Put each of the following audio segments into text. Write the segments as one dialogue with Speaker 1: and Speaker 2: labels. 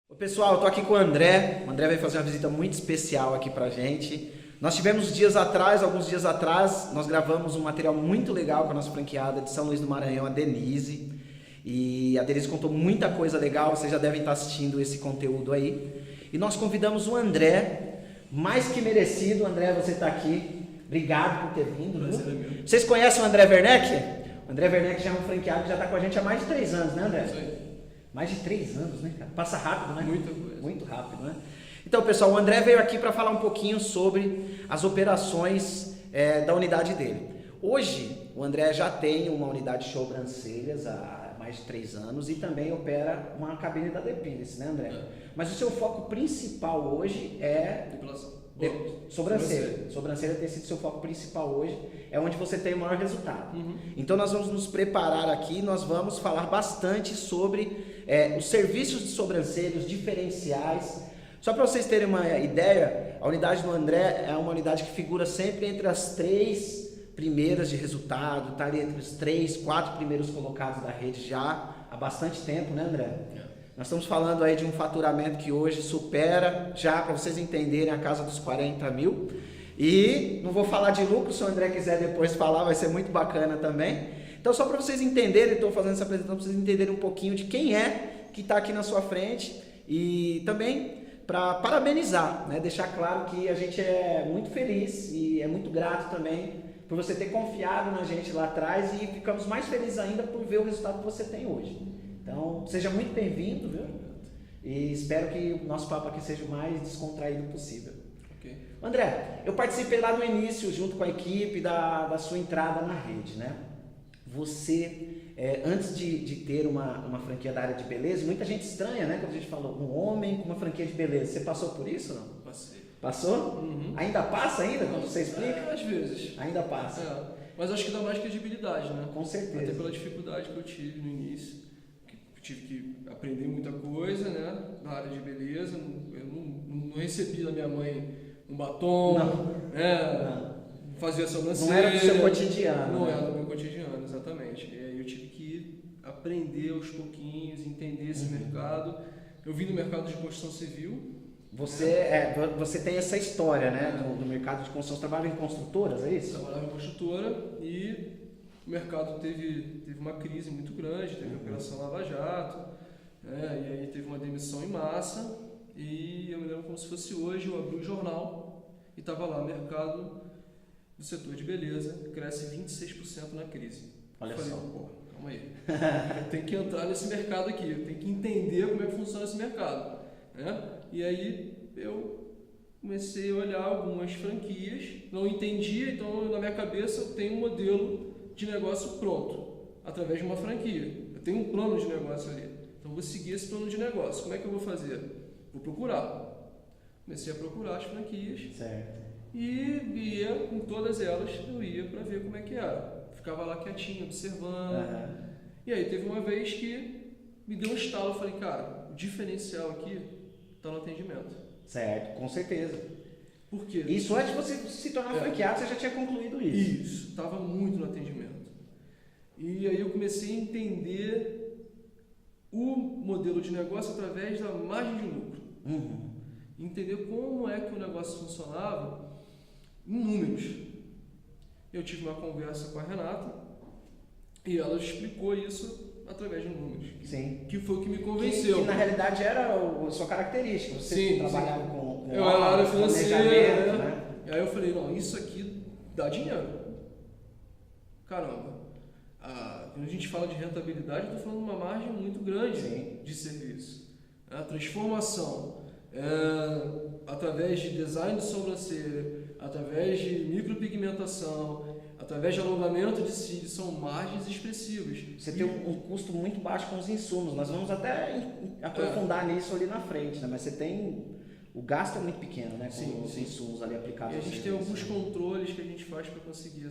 Speaker 1: Ô pessoal, eu tô aqui com o André. O André vai fazer uma visita muito especial aqui pra gente. Nós tivemos alguns dias atrás, nós gravamos um material muito legal com a nossa franqueada de São Luís do Maranhão, a Denise. E a Denise contou muita coisa legal, vocês já devem estar assistindo esse conteúdo aí. E nós convidamos o André, mais que merecido. André, você tá aqui. Obrigado por ter vindo. Viu? Vocês conhecem o André Werneck? O André Werneck já é um franqueado que já está com a gente há mais de 3 anos, né, André?
Speaker 2: Isso aí.
Speaker 1: Mais de 3 anos, né, cara? Passa rápido, né?
Speaker 2: Muita coisa.
Speaker 1: Muito rápido, né? Então, pessoal, o André veio aqui para falar um pouquinho sobre as operações da unidade dele. Hoje, o André já tem uma unidade de sobrancelhas há mais de 3 anos e também opera uma cabine da Depilance, né, André? Mas o seu foco principal hoje é...
Speaker 2: Depilação.
Speaker 1: Sobrancelha. Sobrancelha tem sido seu foco principal hoje, é onde você tem o maior resultado. Então nós vamos nos preparar aqui, nós vamos falar bastante sobre os serviços de sobrancelha, os diferenciais. Só para vocês terem uma ideia, a unidade do André é uma unidade que figura sempre entre as 3 primeiras de resultado, está ali entre os 3, 4 primeiros colocados da rede já há bastante tempo, né, André? Nós estamos falando aí de um faturamento que hoje supera, já para vocês entenderem, a casa dos 40 mil. E não vou falar de lucro, se o André quiser depois falar, vai ser muito bacana também. Então, só para vocês entenderem, estou fazendo essa apresentação para vocês entenderem um pouquinho de quem é que está aqui na sua frente. E também para parabenizar, né? Deixar claro que a gente é muito feliz e é muito grato também por você ter confiado na gente lá atrás e ficamos mais felizes ainda por ver o resultado que você tem hoje. Então, seja muito bem-vindo, viu? E espero que o nosso papo aqui seja o mais descontraído possível.
Speaker 2: Okay.
Speaker 1: André, eu participei lá no início, junto com a equipe, da sua entrada na rede, né? Você, antes de ter uma franquia da área de beleza, muita gente estranha, né? Quando a gente falou, um homem com uma franquia de beleza. Você passou por isso, não?
Speaker 2: Passei.
Speaker 1: Passou? Ainda passa ainda, quando você explica?
Speaker 2: Às vezes.
Speaker 1: Ainda passa.
Speaker 2: Mas acho que dá mais credibilidade, né?
Speaker 1: Com certeza.
Speaker 2: Até pela dificuldade que eu tive no início. Tive que aprender muita coisa, né, na área de beleza. Eu não recebi da minha mãe um batom, fazia a sobrancelha.
Speaker 1: Não era do seu cotidiano.
Speaker 2: Não
Speaker 1: né?
Speaker 2: era do meu cotidiano, exatamente. E aí eu tive que aprender aos pouquinhos, entender esse mercado. Eu vim do mercado de construção civil.
Speaker 1: Você tem essa história, né, do mercado de construção. Você trabalha em construtoras, é isso?
Speaker 2: Trabalhava em construtora e o mercado teve uma crise muito grande, teve a Operação Lava Jato, né, e aí teve uma demissão em massa, e eu me lembro como se fosse hoje, eu abri o jornal e estava lá, mercado do setor de beleza cresce 26% na crise.
Speaker 1: Olha
Speaker 2: eu falei,
Speaker 1: só.
Speaker 2: pô, calma aí, eu tenho que entrar nesse mercado aqui, eu tenho que entender como é que funciona esse mercado. Né? E aí eu comecei a olhar algumas franquias, não entendia, então na minha cabeça eu tenho um modelo de negócio pronto, através de uma franquia. Eu tenho um plano de negócio ali. Então, eu vou seguir esse plano de negócio. Como é que eu vou fazer? Vou procurar. Comecei a procurar as franquias.
Speaker 1: Certo.
Speaker 2: E ia, em todas elas, eu ia para ver como é que era. Ficava lá quietinho, observando. E aí, teve uma vez que me deu um estalo. Eu falei, cara, o diferencial aqui está no atendimento.
Speaker 1: Certo, com certeza.
Speaker 2: Por quê?
Speaker 1: Isso antes de você se tornar franqueado, você já tinha concluído isso.
Speaker 2: Isso, estava muito no atendimento. E aí eu comecei a entender o modelo de negócio através da margem de lucro. Entender como é que o negócio funcionava em números. Eu tive uma conversa com a Renata e ela explicou isso através de números.
Speaker 1: Sim.
Speaker 2: Que foi o que me convenceu.
Speaker 1: Que na realidade era a sua característica. Você trabalhava com
Speaker 2: eu era área financeira,
Speaker 1: né?
Speaker 2: E aí eu falei, não, isso aqui dá dinheiro. Caramba. Quando a gente fala de rentabilidade, eu estou falando de uma margem muito grande de serviço. A transformação através de design de sobrancelha, através de micropigmentação, através de alongamento de cílios, são margens expressivas.
Speaker 1: Você tem um custo muito baixo com os insumos. Nós vamos até aprofundar nisso ali na frente, né? Mas você tem... O gasto é muito pequeno, né? Com os insumos ali aplicados.
Speaker 2: E a gente tem alguns controles que a gente faz para conseguir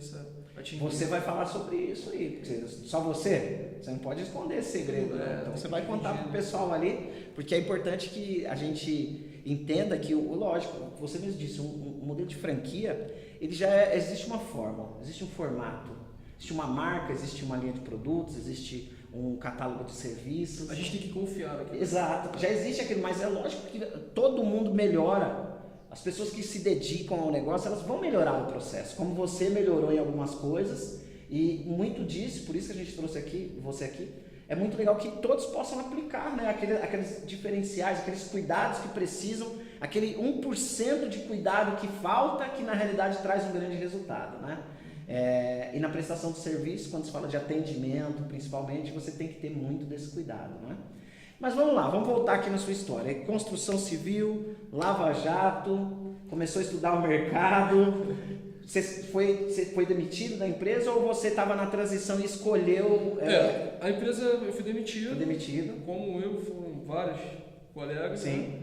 Speaker 2: atingir.
Speaker 1: Você vai falar sobre isso aí. Só você? Você não pode esconder esse segredo. Né? Então você vai contar para o pessoal ali, porque é importante que a gente entenda que, lógico, você mesmo disse, um modelo de franquia, ele existe uma forma, existe um formato, existe uma marca, existe uma linha de produtos, existe um catálogo de serviços.
Speaker 2: A gente tem que confiar naquilo.
Speaker 1: Exato, já existe aquilo, mas é lógico que todo mundo melhora. As pessoas que se dedicam ao negócio, elas vão melhorar o processo, como você melhorou em algumas coisas, e muito disso, por isso que a gente trouxe você aqui, é muito legal que todos possam aplicar, né? Aqueles diferenciais, aqueles cuidados que precisam, aquele 1% de cuidado que falta, que na realidade traz um grande resultado, né? E na prestação de serviço, quando se fala de atendimento, principalmente, você tem que ter muito desse cuidado, né? Mas vamos lá, vamos voltar aqui na sua história. Construção civil, Lava Jato, começou a estudar o mercado. Você foi demitido da empresa ou você estava na transição e escolheu...
Speaker 2: A empresa eu fui demitido.
Speaker 1: Foi demitido.
Speaker 2: Como eu, foram vários colegas.
Speaker 1: Sim.
Speaker 2: Né?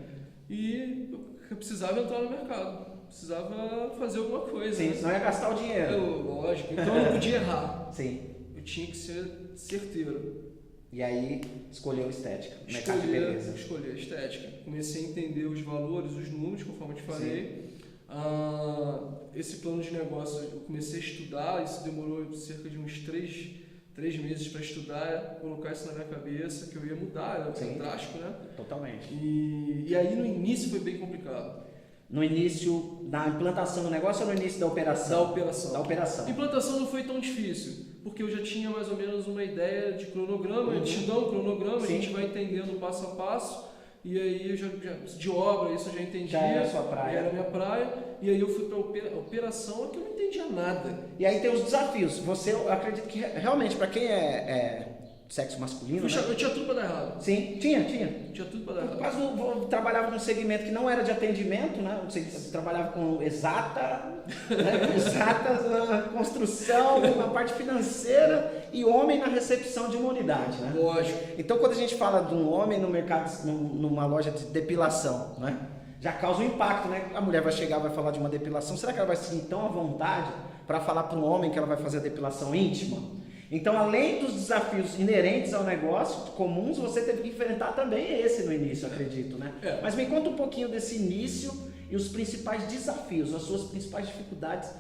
Speaker 2: E eu precisava entrar no mercado. Precisava fazer alguma coisa.
Speaker 1: Sim,
Speaker 2: né?
Speaker 1: senão ia gastar o dinheiro.
Speaker 2: Lógico. Então eu não podia errar.
Speaker 1: Sim.
Speaker 2: Eu tinha que ser certeiro.
Speaker 1: E aí escolheu estética, mercado de beleza.
Speaker 2: Escolhi a estética. Comecei a entender os valores, os números, conforme eu te falei. Esse plano de negócio eu comecei a estudar, isso demorou cerca de uns 3 meses para estudar, colocar isso na minha cabeça, que eu ia mudar, era drástico, né?
Speaker 1: Totalmente.
Speaker 2: E aí no início foi bem complicado.
Speaker 1: No início da implantação do negócio ou no início da operação? Da operação.
Speaker 2: A implantação não foi tão difícil, porque eu já tinha mais ou menos uma ideia de cronograma, eles te dão um cronograma, a gente vai entendendo passo a passo, e aí eu já de obra, isso eu já entendia.
Speaker 1: Já era a sua praia.
Speaker 2: Era a minha praia, e aí eu fui para a operação, que eu não entendia nada.
Speaker 1: E aí tem os desafios. Eu acredito que realmente, para quem é sexo masculino,
Speaker 2: eu tinha tudo para dar errado.
Speaker 1: Sim, tinha.
Speaker 2: Tinha tudo para dar errado.
Speaker 1: Quase eu trabalhava num segmento que não era de atendimento, né? Você trabalhava com exatas, construção, na parte financeira e homem na recepção de uma unidade, né?
Speaker 2: Lógico.
Speaker 1: Então, quando a gente fala de um homem no mercado, numa loja de depilação, né? Já causa um impacto, né? A mulher vai chegar, vai falar de uma depilação, será que ela vai se sentir tão à vontade para falar para um homem que ela vai fazer a depilação íntima? Então, além dos desafios inerentes ao negócio, comuns, você teve que enfrentar também esse no início, acredito, né? Mas me conta um pouquinho desse início e os principais desafios, as suas principais dificuldades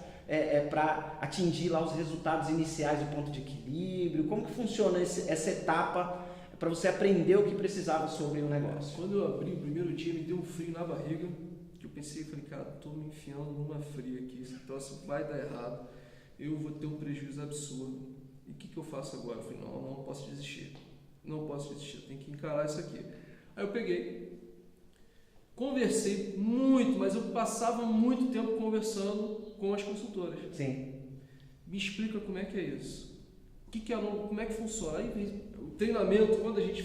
Speaker 1: para atingir lá os resultados iniciais do ponto de equilíbrio. Como que funciona essa etapa para você aprender o que precisava sobre o negócio?
Speaker 2: Quando eu abri o primeiro dia, me deu um frio na barriga, que eu pensei, falei, cara, estou me enfiando numa fria aqui, esse troço vai dar errado, eu vou ter um prejuízo absurdo. E o que eu faço agora? Eu falei, não posso desistir. Não posso desistir, tenho que encarar isso aqui. Aí eu peguei, conversei muito, mas eu passava muito tempo conversando com as consultoras.
Speaker 1: Sim.
Speaker 2: Me explica como é que é isso. Como é que funciona? Aí, o treinamento, quando a gente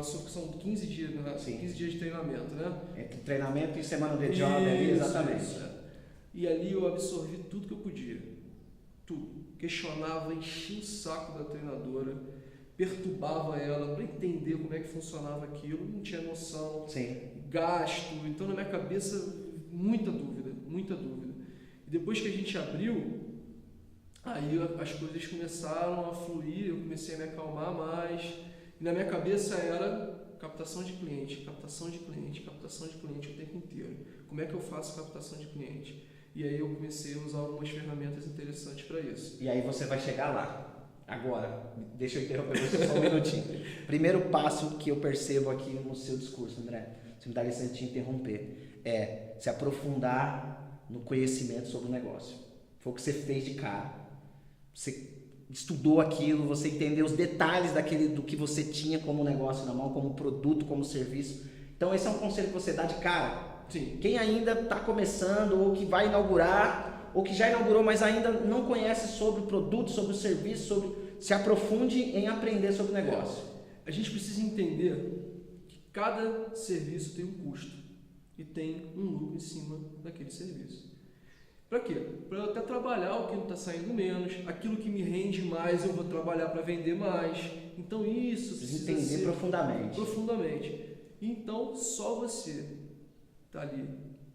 Speaker 2: são 15 dias, né? 15 dias de treinamento, né?
Speaker 1: Entre treinamento e semana de job ali, exatamente.
Speaker 2: Isso. E ali eu absorvi tudo que eu podia. Tudo. Questionava, enchia o saco da treinadora, perturbava ela para entender como é que funcionava aquilo, não tinha noção, gasto, então na minha cabeça muita dúvida. E depois que a gente abriu, aí as coisas começaram a fluir, eu comecei a me acalmar mais, e na minha cabeça era captação de cliente o tempo inteiro. Como é que eu faço captação de cliente? E aí eu comecei a usar algumas ferramentas interessantes para isso.
Speaker 1: E aí você vai chegar lá. Agora, deixa eu interromper você só um minutinho. Primeiro passo que eu percebo aqui no seu discurso, André, se me dá licença de te interromper, é se aprofundar no conhecimento sobre o negócio. Foi o que você fez de cara. Você estudou aquilo, você entendeu os detalhes do que você tinha como negócio na mão, como produto, como serviço. Então esse é um conselho que você dá de cara.
Speaker 2: Sim.
Speaker 1: Quem ainda está começando ou que vai inaugurar ou que já inaugurou, mas ainda não conhece sobre o produto, sobre o serviço, se aprofunde em aprender sobre o negócio.
Speaker 2: A gente precisa entender que cada serviço tem um custo e tem um lucro em cima daquele serviço. Para quê? Para eu até trabalhar o que não está saindo menos, aquilo que me rende mais eu vou trabalhar para vender mais. Então isso precisa
Speaker 1: entender
Speaker 2: profundamente. Então só você está ali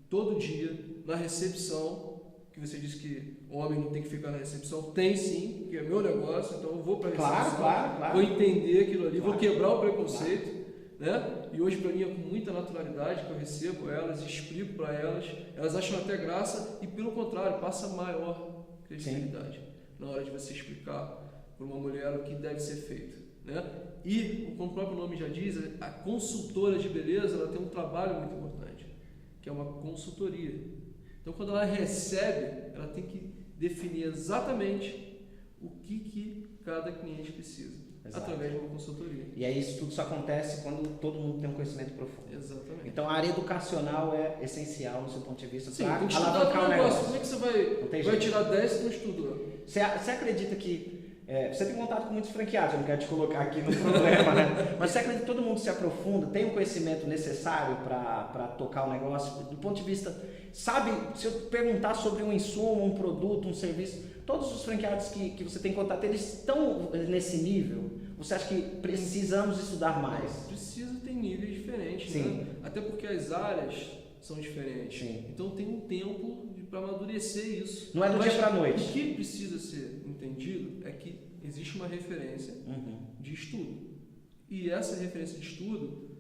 Speaker 2: todo dia na recepção, que você disse que o homem não tem que ficar na recepção, tem sim, que é meu negócio, então eu vou para a recepção,
Speaker 1: claro.
Speaker 2: vou entender aquilo ali, vou quebrar o preconceito, né? E hoje para mim é com muita naturalidade que eu recebo elas, explico para elas acham até graça e pelo contrário, passa maior credibilidade na hora de você explicar para uma mulher o que deve ser feito. né? E, como o próprio nome já diz, a consultora de beleza ela tem um trabalho muito importante, que é uma consultoria. Então, quando ela recebe, ela tem que definir exatamente o que cada cliente precisa, através de uma consultoria.
Speaker 1: E aí isso tudo só acontece quando todo mundo tem um conhecimento profundo.
Speaker 2: Exatamente.
Speaker 1: Então, a área educacional é essencial no seu ponto de vista para
Speaker 2: alavancar o negócio. Como é que você vai tirar 10 se não estudou?
Speaker 1: Você acredita que você tem contato com muitos franqueados, eu não quero te colocar aqui no problema, né? Mas você acredita que todo mundo se aprofunda, tem o conhecimento necessário para tocar o negócio? Do ponto de vista, sabe, se eu perguntar sobre um insumo, um produto, um serviço, todos os franqueados que você tem contato, eles estão nesse nível? Você acha que precisamos estudar mais?
Speaker 2: Precisa ter níveis diferentes,
Speaker 1: Sim.
Speaker 2: Né? Até porque as áreas são diferentes.
Speaker 1: Sim.
Speaker 2: Então tem um tempo para amadurecer isso.
Speaker 1: Não é do dia para a noite.
Speaker 2: O que precisa ser entendido é que existe uma referência de estudo. E essa referência de estudo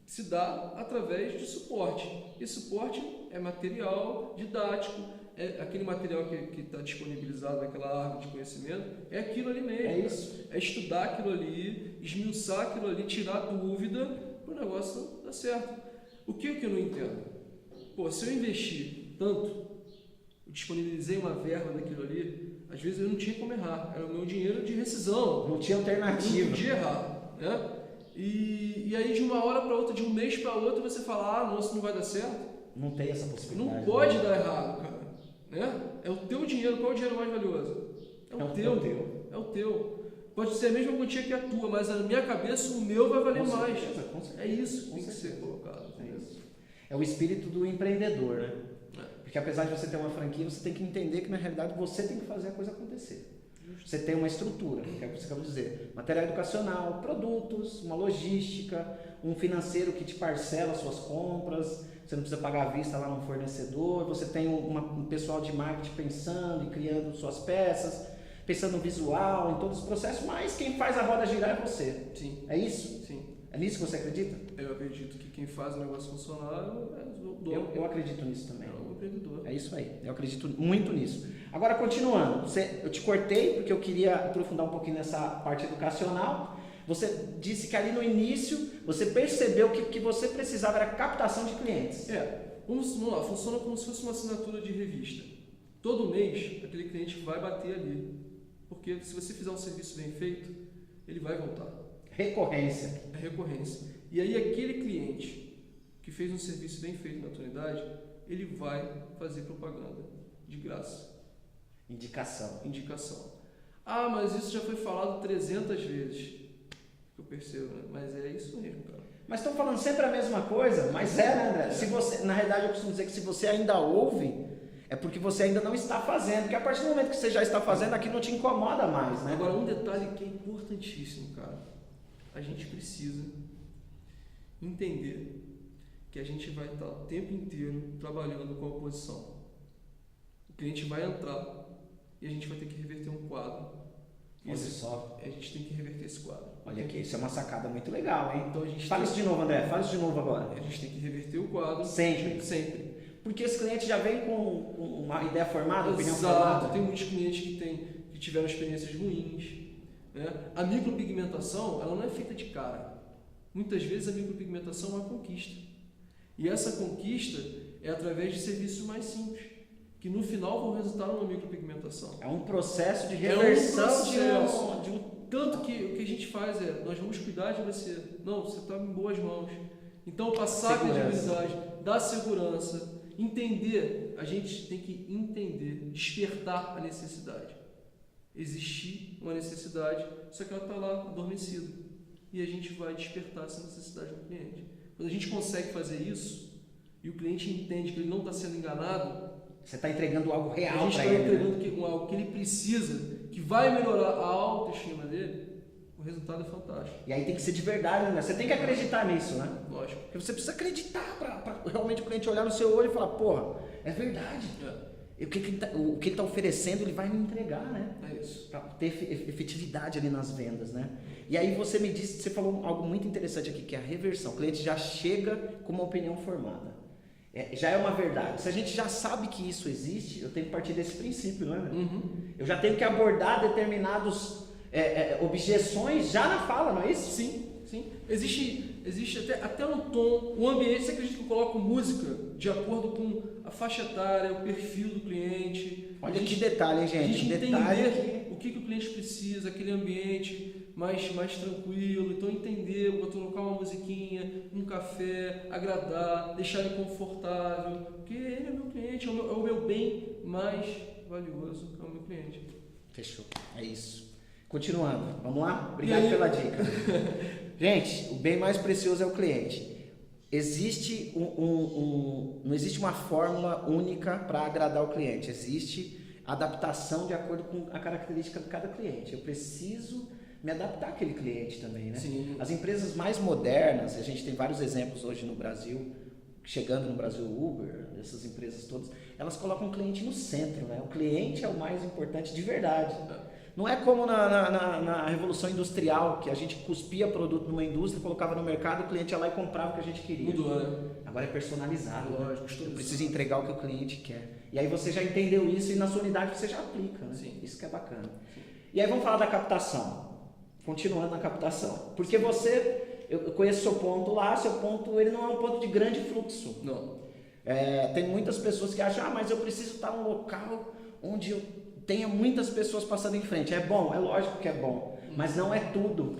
Speaker 2: se dá através de suporte. E suporte é material didático, é aquele material que está disponibilizado naquela árvore de conhecimento, é aquilo ali mesmo.
Speaker 1: É isso.
Speaker 2: É estudar aquilo ali, esmiuçar aquilo ali, tirar dúvida para o negócio dar certo. O que eu não entendo? Pô, se eu investir tanto, eu disponibilizei uma verba daquilo ali, às vezes eu não tinha como errar, era o meu dinheiro de rescisão.
Speaker 1: Não tinha alternativa.
Speaker 2: Não podia errar, né? E aí de uma hora para outra, de um mês para outro, você fala, ah, nossa, não vai dar certo.
Speaker 1: Não tem essa possibilidade.
Speaker 2: Não pode dar errado, cara. Né? É o teu dinheiro. Qual é o dinheiro mais valioso? É o teu. É o teu. Pode ser a mesma quantia que a tua, mas na minha cabeça o meu vai valer mais.
Speaker 1: Com certeza.
Speaker 2: É isso que tem que ser colocado.
Speaker 1: É o espírito do empreendedor, né? Porque apesar de você ter uma franquia, você tem que entender que na realidade você tem que fazer a coisa acontecer. Você tem uma estrutura, que é o que você acabou de dizer. Material educacional, produtos, uma logística, um financeiro que te parcela suas compras, você não precisa pagar à vista lá no fornecedor, você tem um pessoal de marketing pensando e criando suas peças, pensando no visual, em todos os processos, mas quem faz a roda girar é você.
Speaker 2: Sim.
Speaker 1: É isso?
Speaker 2: Sim.
Speaker 1: É nisso que você acredita?
Speaker 2: Eu acredito que quem faz o negócio funcionar é o dono.
Speaker 1: Eu acredito nisso também.
Speaker 2: É o empreendedor.
Speaker 1: É isso aí, eu acredito muito nisso. Agora, continuando, eu te cortei porque eu queria aprofundar um pouquinho nessa parte educacional. Você disse que ali no início você percebeu que o que você precisava era captação de clientes.
Speaker 2: Vamos lá, funciona como se fosse uma assinatura de revista. Todo mês aquele cliente vai bater ali, porque se você fizer um serviço bem feito, ele vai voltar.
Speaker 1: Recorrência.
Speaker 2: É recorrência. E aí aquele cliente que fez um serviço bem feito na tua unidade, ele vai fazer propaganda de graça. Indicação. Ah, mas isso já foi falado 300 vezes. Eu percebo, né? Mas é isso mesmo, cara.
Speaker 1: Mas estão falando sempre a mesma coisa, mas né, André? Se você, na realidade, eu costumo dizer que se você ainda ouve, é porque você ainda não está fazendo. Porque a partir do momento que você já está fazendo, aquilo não te incomoda mais, né?
Speaker 2: Agora, um detalhe que é importantíssimo, cara. A gente precisa entender que a gente vai estar o tempo inteiro trabalhando com a oposição. O cliente vai entrar e a gente vai ter que reverter um quadro.
Speaker 1: Olha só.
Speaker 2: A gente tem que reverter esse quadro.
Speaker 1: Olha aqui, isso é uma sacada muito legal, hein?
Speaker 2: Então, a gente
Speaker 1: Fala isso de novo, André. Fala isso de novo agora.
Speaker 2: A gente tem que reverter o quadro.
Speaker 1: Sempre. Porque esse cliente já vem com uma ideia formada, opinião formada.
Speaker 2: Tem muitos clientes que tiveram experiências ruins. Né? A micropigmentação, ela não é feita de cara. Muitas vezes a micropigmentação é uma conquista. E essa conquista é através de serviços mais simples, que no final vão resultar numa micropigmentação.
Speaker 1: É um processo de reversão
Speaker 2: de um tanto que o que a gente faz é, nós vamos cuidar de você. Não, você está em boas mãos. Então, passar a credibilidade, dar segurança, entender. A gente tem que entender, despertar a necessidade. Existir uma necessidade, só que ela está lá adormecida. E a gente vai despertar essa necessidade no cliente. Quando a gente consegue fazer isso, e o cliente entende que ele não está sendo enganado,
Speaker 1: você está entregando algo real para ele.
Speaker 2: A gente está entregando algo que ele precisa, que vai melhorar a autoestima dele, o resultado é fantástico.
Speaker 1: E aí tem que ser de verdade, né? Você tem que acreditar nisso, né?
Speaker 2: Lógico.
Speaker 1: Porque você precisa acreditar para realmente o cliente olhar no seu olho e falar, porra, é verdade. O que ele está oferecendo, ele vai me entregar, né?
Speaker 2: É isso.
Speaker 1: Para ter efetividade ali nas vendas, né? E aí você me disse, você falou algo muito interessante aqui, que é a reversão. O cliente já chega com uma opinião formada. Já é uma verdade. Se a gente já sabe que isso existe, eu tenho que partir desse princípio, não é?
Speaker 2: Uhum.
Speaker 1: Eu já tenho que abordar determinados objeções já na fala, não é isso?
Speaker 2: Sim, sim. Existe até um tom, o ambiente. Você acredita que eu coloco música de acordo com a faixa etária, o perfil do cliente?
Speaker 1: Olha que detalhe, hein, gente?
Speaker 2: A gente
Speaker 1: Detalhe
Speaker 2: entender o que o cliente precisa, aquele ambiente mais tranquilo. Então entender, vou colocar uma musiquinha, um café, agradar, deixar ele confortável, porque ele é meu cliente, é o meu bem mais valioso, é o meu cliente.
Speaker 1: Fechou, é isso. Continuando, vamos lá? Obrigado pela dica. Gente, o bem mais precioso é o cliente. Existe não existe uma fórmula única para agradar o cliente. Existe adaptação de acordo com a característica de cada cliente. Eu preciso me adaptar àquele cliente também, né?
Speaker 2: Sim.
Speaker 1: As empresas mais modernas, a gente tem vários exemplos hoje no Brasil, chegando no Brasil, Uber, essas empresas todas, elas colocam o cliente no centro, né? O cliente é o mais importante de verdade. Não é como na Revolução Industrial, que a gente cuspia produto numa indústria, colocava no mercado, o cliente ia lá e comprava o que a gente queria.
Speaker 2: Mudou, né?
Speaker 1: Agora é personalizado.
Speaker 2: Lógico,
Speaker 1: né? Eu preciso entregar o que o cliente quer. E aí você já entendeu isso e na sua unidade você já aplica. Né?
Speaker 2: Sim.
Speaker 1: Isso que é bacana.
Speaker 2: Sim.
Speaker 1: E aí vamos falar da captação. Continuando na captação. Porque eu conheço seu ponto lá, seu ponto ele não é um ponto de grande fluxo.
Speaker 2: Não.
Speaker 1: Tem muitas pessoas que acham, mas eu preciso estar num local onde eu tenha muitas pessoas passando em frente. É bom, é lógico que é bom, mas não é tudo.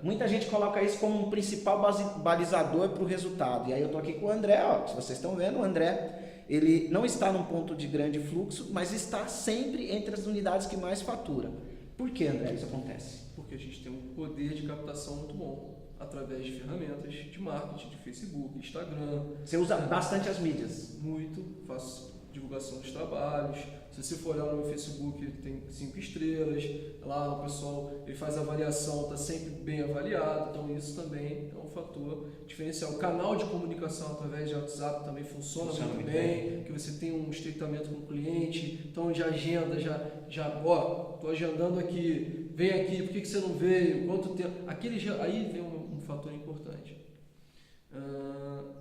Speaker 1: Muita gente coloca isso como um principal balizador para o resultado. E aí eu estou aqui com o André, ó, se vocês estão vendo, o André, ele não está num ponto de grande fluxo, mas está sempre entre as unidades que mais faturam. Por que, André, isso acontece?
Speaker 2: Porque a gente tem um poder de captação muito bom, através de ferramentas de marketing, de Facebook, Instagram.
Speaker 1: Você usa bastante as mídias?
Speaker 2: Muito, faço divulgação dos trabalhos. Se você for olhar no meu Facebook, tem 5 estrelas. Lá o pessoal ele faz avaliação, está sempre bem avaliado. Então isso também é um fator diferencial. O canal de comunicação através de WhatsApp também funciona muito bem, que você tem um estreitamento com o cliente. Então já agenda, estou agendando aqui, vem aqui, por que você não veio? Quanto tempo? Aí vem um fator importante.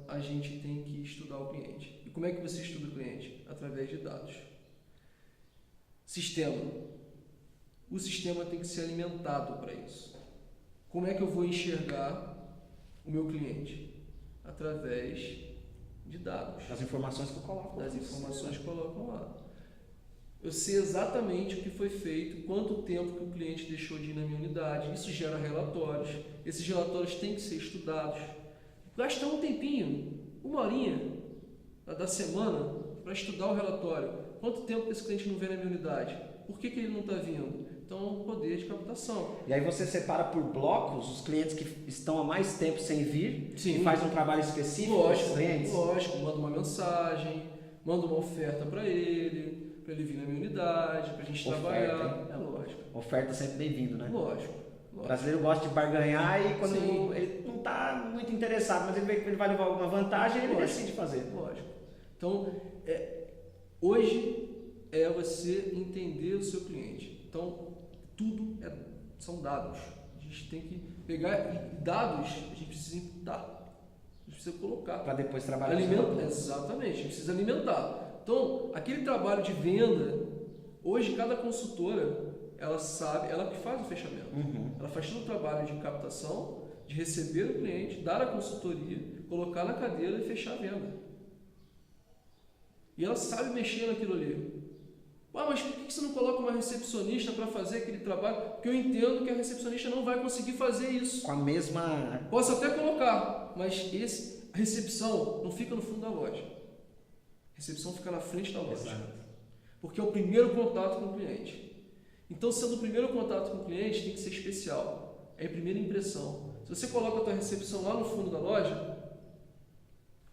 Speaker 2: A gente tem que estudar o cliente. E como é que você estuda o cliente? Através de dados. Sistema. O sistema tem que ser alimentado para isso. Como é que eu vou enxergar o meu cliente? Através de dados.
Speaker 1: Das informações que eu coloco.
Speaker 2: Das informações que colocam lá. Eu sei exatamente o que foi feito, quanto tempo que o cliente deixou de ir na minha unidade. Isso gera relatórios. Esses relatórios têm que ser estudados. Gastar um tempinho, 1 horinha da semana para estudar o relatório. Quanto tempo que esse cliente não vem na minha unidade? Por que ele não está vindo? Então, poder de captação.
Speaker 1: E aí você separa por blocos os clientes que estão há mais tempo sem vir.
Speaker 2: Sim.
Speaker 1: E faz um trabalho específico com esses clientes?
Speaker 2: Lógico, manda uma mensagem, manda uma oferta para ele vir na minha unidade, para a gente trabalhar. É lógico.
Speaker 1: Oferta sempre bem-vindo, né?
Speaker 2: Lógico.
Speaker 1: O brasileiro gosta de barganhar e quando ele não está muito interessado, mas ele vai levar alguma vantagem, ele decide fazer.
Speaker 2: Lógico. Então, hoje é você entender o seu cliente. Então, tudo são dados. A gente tem que pegar e dados, a gente precisa imputar. A gente precisa colocar.
Speaker 1: Para depois trabalhar.
Speaker 2: Alimentar. Exatamente, a gente precisa alimentar. Então, aquele trabalho de venda, hoje cada consultora, ela sabe, ela que faz o fechamento. Ela faz todo o trabalho de captação, de receber o cliente, dar a consultoria, colocar na cadeira e fechar a venda. E ela sabe mexer naquilo ali. Mas por que você não coloca uma recepcionista para fazer aquele trabalho? Porque eu entendo que a recepcionista não vai conseguir fazer isso.
Speaker 1: Com a mesma...
Speaker 2: Posso até colocar, mas a recepção não fica no fundo da loja. A recepção fica na frente da loja.
Speaker 1: Exato.
Speaker 2: Porque é o primeiro contato com o cliente. Então, sendo o primeiro contato com o cliente, tem que ser especial. É a primeira impressão. Se você coloca a tua recepção lá no fundo da loja,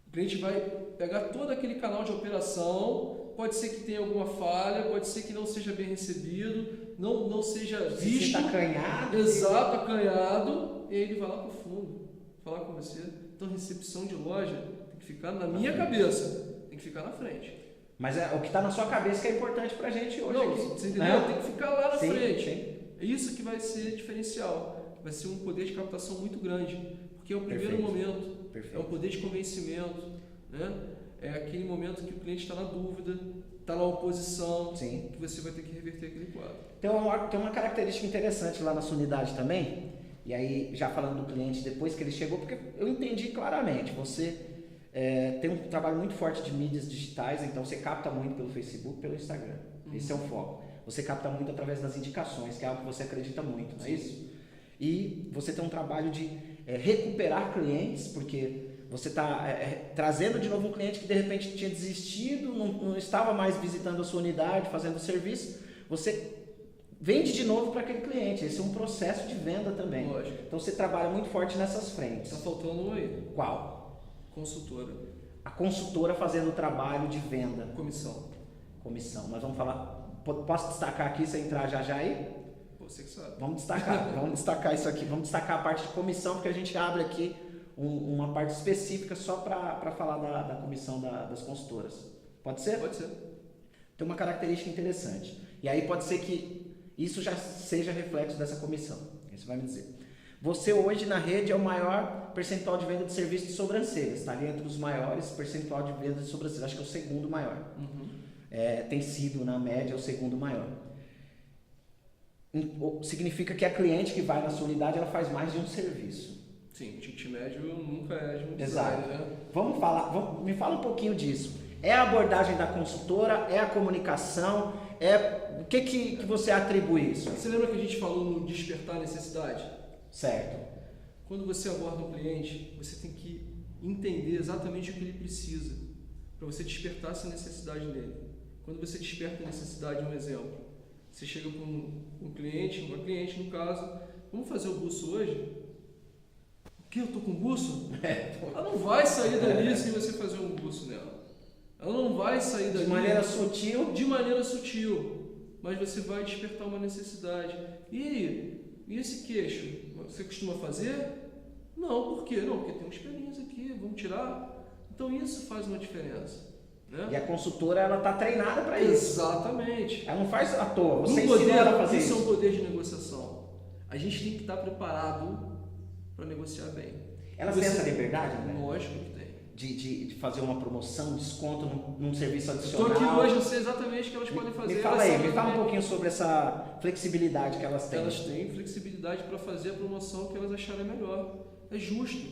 Speaker 2: o cliente vai pegar todo aquele canal de operação, pode ser que tenha alguma falha, pode ser que não seja bem recebido, não seja visto.
Speaker 1: Está acanhado.
Speaker 2: Exato, acanhado, e aí ele vai lá para o fundo, falar com você. Então, recepção de loja tem que ficar na minha cabeça, tem que ficar na frente.
Speaker 1: Mas o que está na sua cabeça que é importante para a gente hoje.
Speaker 2: Não,
Speaker 1: aqui.
Speaker 2: você entendeu? Tem que ficar lá na frente.
Speaker 1: Sim.
Speaker 2: É isso que vai ser diferencial. Vai ser um poder de captação muito grande. Porque é o primeiro momento.
Speaker 1: Perfeito.
Speaker 2: É um poder de convencimento. né? É aquele momento que o cliente está na dúvida, está na oposição,
Speaker 1: Sim.
Speaker 2: que você vai ter que reverter aquele quadro.
Speaker 1: Tem uma característica interessante lá na sua unidade também, e aí já falando do cliente depois que ele chegou, porque eu entendi claramente, você tem um trabalho muito forte de mídias digitais, então você capta muito pelo Facebook, pelo Instagram, esse é o foco. Você capta muito através das indicações, que é algo que você acredita muito, não é isso? E você tem um trabalho de recuperar clientes, porque você está trazendo de novo um cliente que de repente tinha desistido, não estava mais visitando a sua unidade, fazendo o serviço, você vende de novo para aquele cliente. Esse é um processo de venda também.
Speaker 2: Lógico.
Speaker 1: Então você trabalha muito forte nessas frentes.
Speaker 2: Está faltando um aí.
Speaker 1: Qual?
Speaker 2: Consultora.
Speaker 1: A consultora fazendo o trabalho de venda.
Speaker 2: Comissão.
Speaker 1: Nós vamos falar. Posso destacar aqui, você entrar já aí?
Speaker 2: Você que sabe.
Speaker 1: Vamos destacar isso aqui. Vamos destacar a parte de comissão, porque a gente abre aqui uma parte específica só para falar da comissão das consultoras. Pode ser?
Speaker 2: Pode ser.
Speaker 1: Tem uma característica interessante. E aí pode ser que isso já seja reflexo dessa comissão. Isso vai me dizer. Você hoje na rede é o maior percentual de venda de serviço de sobrancelhas. Está ali entre os maiores percentual de venda de sobrancelhas. Acho que é o segundo maior. Tem sido, na média, o segundo maior. Significa que a cliente que vai na sua unidade, ela faz mais de um serviço.
Speaker 2: Sim, o ticket médio nunca é de um
Speaker 1: Exato.
Speaker 2: design, né?
Speaker 1: Me fala um pouquinho disso. É a abordagem da consultora? É a comunicação? O que você atribui isso?
Speaker 2: Você lembra que a gente falou no despertar necessidade?
Speaker 1: Certo.
Speaker 2: Quando você aborda um cliente, você tem que entender exatamente o que ele precisa para você despertar essa necessidade dele. Quando você desperta a necessidade, um exemplo, você chega com um cliente, uma cliente no caso, vamos fazer o buço hoje? O que? Eu tô com buço? Ela não vai sair dali sem você fazer um buço nela. Ela não vai sair dali
Speaker 1: de maneira sutil.
Speaker 2: De maneira sutil, mas você vai despertar uma necessidade. E esse queixo? Você costuma fazer? Não, por quê? Não, porque tem uns pelinhos aqui, vamos tirar. Então isso faz uma diferença. Né?
Speaker 1: E a consultora, ela está treinada para isso.
Speaker 2: Exatamente.
Speaker 1: Ela não faz à toa, você ensina ela a fazer isso.
Speaker 2: Isso é um poder de negociação. A gente tem que estar preparado para negociar bem.
Speaker 1: Ela tem essa liberdade, né?
Speaker 2: Lógico que tem.
Speaker 1: De fazer uma promoção, desconto num serviço adicional.
Speaker 2: Estou aqui hoje, eu sei exatamente o que elas podem fazer.
Speaker 1: Me fala um pouquinho sobre essa flexibilidade que elas têm.
Speaker 2: Elas têm flexibilidade para fazer a promoção que elas acharem melhor. É justo.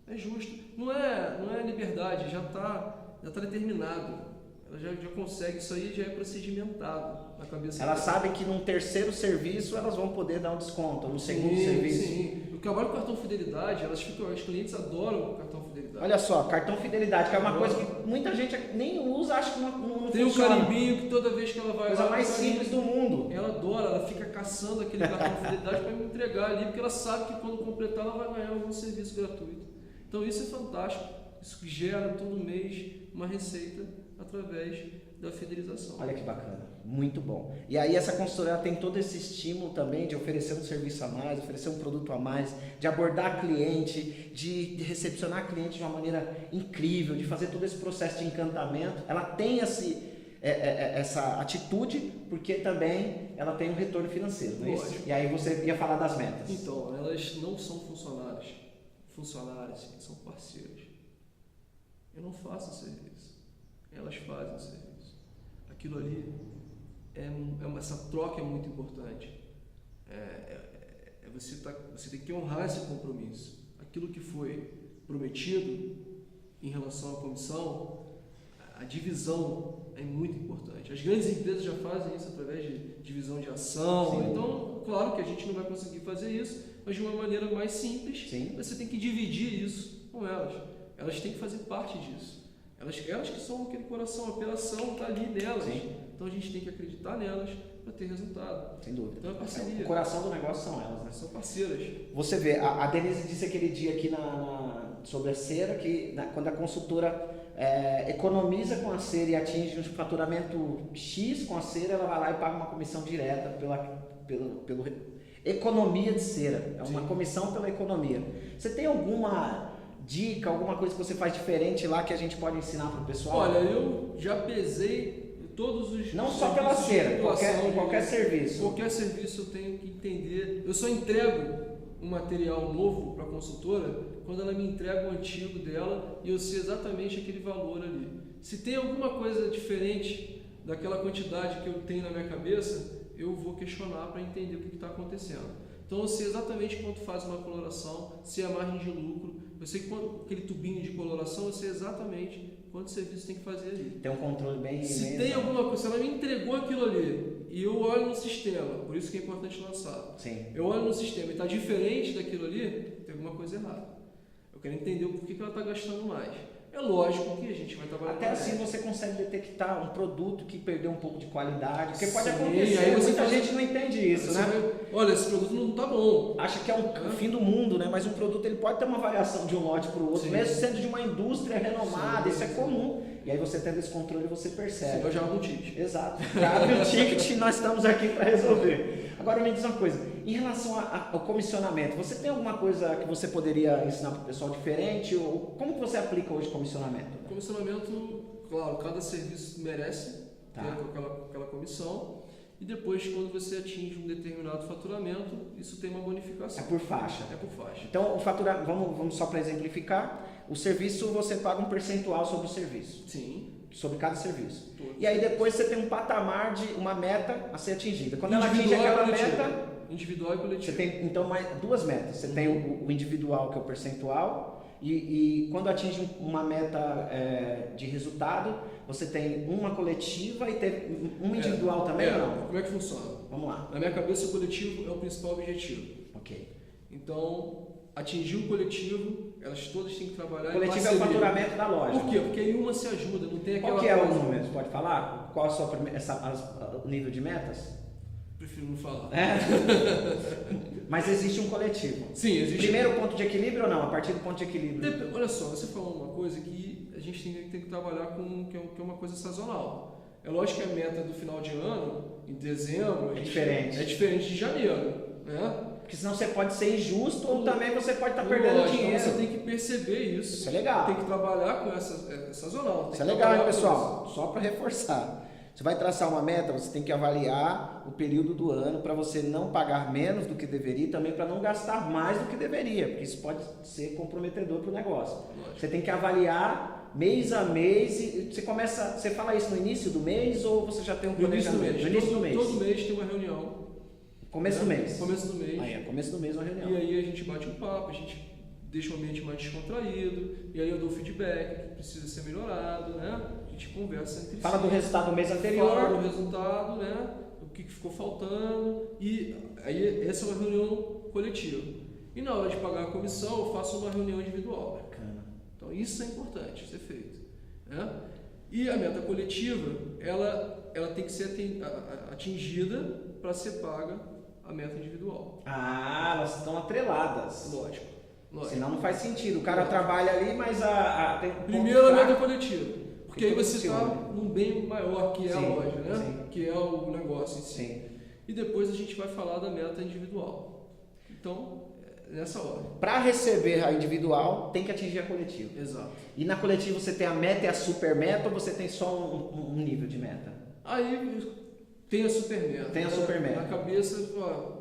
Speaker 2: É justo. Não é liberdade, já está determinado. Ela já consegue, isso aí já é procedimentado na cabeça
Speaker 1: dela. Ela
Speaker 2: dela.
Speaker 1: sabe que num terceiro serviço elas vão poder dar um desconto, no segundo serviço.
Speaker 2: Sim. O trabalho com cartão fidelidade, os clientes adoram o cartão fidelidade.
Speaker 1: Olha só, cartão fidelidade, que é uma coisa que muita gente nem usa, acho que não
Speaker 2: tem
Speaker 1: funciona.
Speaker 2: Um carimbinho que toda vez que ela vai
Speaker 1: coisa
Speaker 2: lá...
Speaker 1: mais simples do mundo.
Speaker 2: Ela adora, ela fica caçando aquele cartão fidelidade para me entregar ali, porque ela sabe que quando completar ela vai ganhar algum serviço gratuito. Então isso é fantástico. Isso gera todo mês uma receita através da fidelização.
Speaker 1: Olha que bacana, muito bom. E aí essa consultora tem todo esse estímulo também de oferecer um serviço a mais, oferecer um produto a mais, de abordar cliente, de recepcionar cliente de uma maneira incrível, de fazer todo esse processo de encantamento. Ela tem essa atitude porque também ela tem um retorno financeiro, não é isso? E aí você ia falar das metas.
Speaker 2: Então, elas não são funcionárias, são parceiras. Eu não faço serviço, elas fazem o serviço. Aquilo ali, essa troca é muito importante. Você tem que honrar esse compromisso. Aquilo que foi prometido em relação à comissão, a divisão é muito importante. As grandes empresas já fazem isso através de divisão de ação. Sim. Então, claro que a gente não vai conseguir fazer isso, mas de uma maneira mais simples. Sim. Você tem que dividir isso com elas. Elas têm que fazer parte disso. Elas que são aquele coração, a operação está ali nelas. Sim. Então a gente tem que acreditar nelas para ter resultado.
Speaker 1: Sem dúvida.
Speaker 2: Então é parceria.
Speaker 1: O coração do negócio são elas, né?
Speaker 2: São parceiras.
Speaker 1: Você vê, a Denise disse aquele dia aqui sobre a cera, que quando a consultora economiza com a cera e atinge um faturamento X com a cera, ela vai lá e paga uma comissão direta pela economia de cera. É uma comissão pela economia. Você tem alguma dica, alguma coisa que você faz diferente lá que a gente pode ensinar para o pessoal?
Speaker 2: Olha, eu já pesei todos os...
Speaker 1: Não só pela cera, qualquer serviço.
Speaker 2: Qualquer serviço eu tenho que entender. Eu só entrego um material novo para a consultora quando ela me entrega o antigo dela e eu sei exatamente aquele valor ali. Se tem alguma coisa diferente daquela quantidade que eu tenho na minha cabeça, eu vou questionar para entender o que está acontecendo. Então eu sei exatamente quanto faz uma coloração, se é a margem de lucro, eu sei aquele tubinho de coloração, eu sei exatamente quanto serviço tem que fazer ali.
Speaker 1: Tem um controle bem
Speaker 2: Se
Speaker 1: imenso,
Speaker 2: tem alguma coisa, se ela me entregou aquilo ali e eu olho no sistema, por isso que é importante lançar.
Speaker 1: Sim.
Speaker 2: Eu olho no sistema e está diferente daquilo ali, tem alguma coisa errada. Eu quero entender o porquê que ela está gastando mais. É lógico que a gente vai trabalhar.
Speaker 1: Até assim você consegue detectar um produto que perdeu um pouco de qualidade, porque pode
Speaker 2: Sim,
Speaker 1: acontecer,
Speaker 2: aí
Speaker 1: muita gente não entende isso, né?
Speaker 2: Olha, esse produto não está bom.
Speaker 1: Acha que é o fim do mundo, né? Mas um produto ele pode ter uma variação de um lote para o outro,
Speaker 2: Sim.
Speaker 1: mesmo sendo de uma indústria renomada,
Speaker 2: Sim.
Speaker 1: isso é comum. E aí você tendo esse controle, você percebe.
Speaker 2: Sim, eu já hago um ticket.
Speaker 1: Exato. Já abre o ticket e nós estamos aqui para resolver. Agora me diz uma coisa, em relação ao comissionamento, você tem alguma coisa que você poderia ensinar para o pessoal diferente? Ou como que você aplica hoje comissionamento?
Speaker 2: Comissionamento, claro, cada serviço merece ter aquela comissão. E depois, quando você atinge um determinado faturamento, isso tem uma bonificação.
Speaker 1: É por faixa.
Speaker 2: É por faixa.
Speaker 1: Então, o faturamento, vamos só para exemplificar, o serviço você paga um percentual sobre o serviço.
Speaker 2: Sim.
Speaker 1: Sobre cada serviço.
Speaker 2: Todos.
Speaker 1: E aí depois você tem um patamar de uma meta a ser atingida. Quando ela atinge aquela meta,
Speaker 2: individual e coletivo.
Speaker 1: você tem então mais duas metas. Você tem o individual, que é o percentual, e quando atinge uma meta de resultado, você tem uma coletiva e tem uma individual também ou não?
Speaker 2: Como é que funciona?
Speaker 1: Vamos lá.
Speaker 2: Na minha cabeça, o coletivo é o principal objetivo.
Speaker 1: Ok.
Speaker 2: Então, atingir o coletivo, elas todas têm que trabalhar.
Speaker 1: O coletivo é o faturamento da loja.
Speaker 2: Por quê? Porque aí uma se ajuda, não tem aquela.
Speaker 1: Qual que é o número? Você pode falar? Qual é a sua o nível de metas?
Speaker 2: Prefiro não falar.
Speaker 1: Mas existe um coletivo.
Speaker 2: Sim, existe.
Speaker 1: Primeiro ponto de equilíbrio ou não? A partir do ponto de equilíbrio?
Speaker 2: Olha só, você falou uma coisa que a gente tem que trabalhar com, que é uma coisa sazonal. É lógico que a meta do final de ano, em dezembro,
Speaker 1: é diferente.
Speaker 2: É diferente de janeiro, né?
Speaker 1: Porque senão você pode ser injusto ou também você pode estar perdendo dinheiro.
Speaker 2: Então você tem que perceber isso.
Speaker 1: Isso é legal.
Speaker 2: Tem que trabalhar com essa sazonal.
Speaker 1: Isso é legal, hein, pessoal? Só para reforçar. Você vai traçar uma meta, você tem que avaliar o período do ano para você não pagar menos do que deveria e também para não gastar mais do que deveria, porque isso pode ser comprometedor para o negócio. Lógico. Você tem que avaliar mês a mês e você fala isso no início do mês ou você já tem um planejamento?
Speaker 2: No início do mês. Todo mês tem uma reunião.
Speaker 1: Começo do mês.
Speaker 2: Começo do mês.
Speaker 1: Aí, começo do mês uma reunião.
Speaker 2: E aí a gente bate um papo, a gente deixa o ambiente mais descontraído, e aí eu dou feedback que precisa ser melhorado, né? A gente conversa entre si.
Speaker 1: Fala do resultado do mês anterior.
Speaker 2: Fala do resultado, né? O que ficou faltando, e aí essa é uma reunião coletiva. E na hora de pagar a comissão, eu faço uma reunião individual.
Speaker 1: Bacana.
Speaker 2: Então isso é importante ser feito, né? E a meta coletiva, ela tem que ser atingida para ser paga a meta individual.
Speaker 1: Ah, elas estão atreladas.
Speaker 2: Lógico.
Speaker 1: Senão não faz sentido. O cara trabalha ali, mas tem um
Speaker 2: primeiro a meta coletiva. Porque aí você está num bem maior que é a loja, né?
Speaker 1: Sim.
Speaker 2: Que é o negócio em si.
Speaker 1: Sim.
Speaker 2: E depois a gente vai falar da meta individual. Então, nessa ordem.
Speaker 1: Para receber a individual, tem que atingir a coletiva.
Speaker 2: Exato.
Speaker 1: E na coletiva você tem a meta e a super meta ou você tem só um nível de meta?
Speaker 2: Aí tem a super meta.
Speaker 1: Tem a super meta.
Speaker 2: Na cabeça,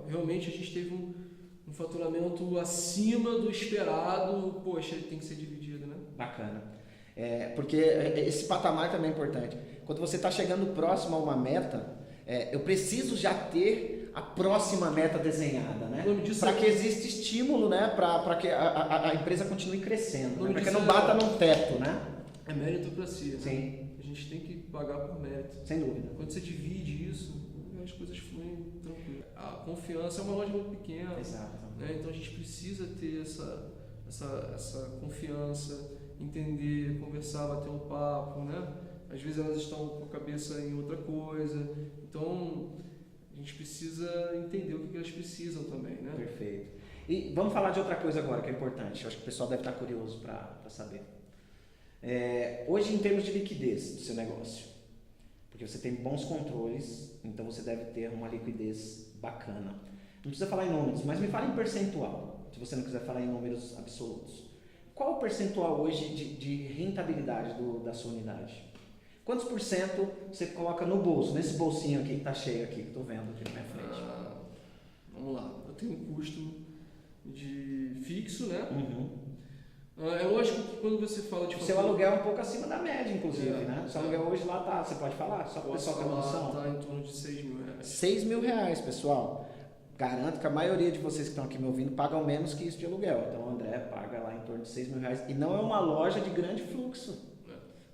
Speaker 2: realmente a gente teve um faturamento acima do esperado. Poxa, ele tem que ser dividido, né?
Speaker 1: Bacana. Porque esse patamar também é importante. Quando você está chegando próximo a uma meta, eu preciso já ter a próxima meta desenhada, né? Para que exista estímulo, né? Para que a empresa continue crescendo, né? Para que não bata num teto, né?
Speaker 2: É meritocracia, né?
Speaker 1: Sim.
Speaker 2: A gente tem que pagar por mérito.
Speaker 1: Sem dúvida.
Speaker 2: Quando você divide isso, as coisas fluem tranquilo. A confiança é uma loja muito pequena.
Speaker 1: Exato.
Speaker 2: Né? Então a gente precisa ter essa confiança, entender, conversar, bater um papo, né? Às vezes elas estão com a cabeça em outra coisa. Então a gente precisa entender o que elas precisam também, né?
Speaker 1: Perfeito. E vamos falar de outra coisa agora que é importante. Eu acho que o pessoal deve estar curioso para saber. Hoje, em termos de liquidez do seu negócio, porque você tem bons controles, então você deve ter uma liquidez bacana. Não precisa falar em números, mas me fala em percentual, se você não quiser falar em números absolutos. Qual o percentual hoje de rentabilidade da sua unidade? Quantos por cento você coloca no bolso, nesse bolsinho aqui que está cheio aqui, que estou vendo aqui na minha frente?
Speaker 2: Vamos lá, eu tenho um custo de fixo, né?
Speaker 1: Uhum.
Speaker 2: É lógico que quando você fala de
Speaker 1: O seu aluguel é um pouco acima da média, inclusive, né? O seu aluguel hoje lá tá, você pode falar? Só para o pessoal ter uma noção.
Speaker 2: Tá em torno de R$6.000.
Speaker 1: R$6.000, pessoal. Garanto que a maioria de vocês que estão aqui me ouvindo pagam menos que isso de aluguel. Então o André paga lá em torno de R$6.000. E não é uma loja de grande fluxo.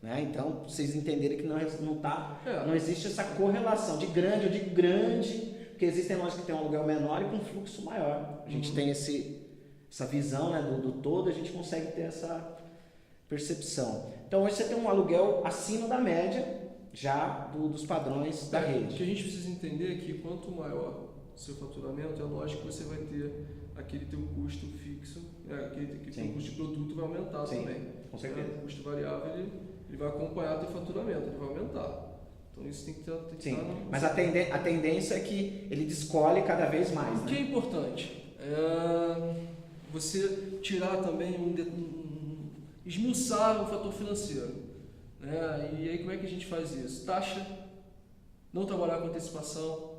Speaker 1: Né? Então, vocês entenderem que não existe essa correlação de grande ou de grande, porque existem lojas que têm um aluguel menor e com fluxo maior. A gente tem essa visão, né, do todo, a gente consegue ter essa percepção. Então, hoje você tem um aluguel acima da média já dos padrões da rede.
Speaker 2: O que a gente precisa entender é que quanto maior o seu faturamento, é lógico que você vai ter aquele teu custo fixo, aquele teu custo de produto vai aumentar também.
Speaker 1: Com certeza.
Speaker 2: O custo variável ele vai acompanhar teu faturamento, ele vai aumentar. Então isso tem que estar no...
Speaker 1: Mas a tendência é que ele descolhe cada vez mais.
Speaker 2: O que é importante? Você tirar também esmiuçar o fator financeiro. Né? E aí como é que a gente faz isso? Taxa, não trabalhar com antecipação.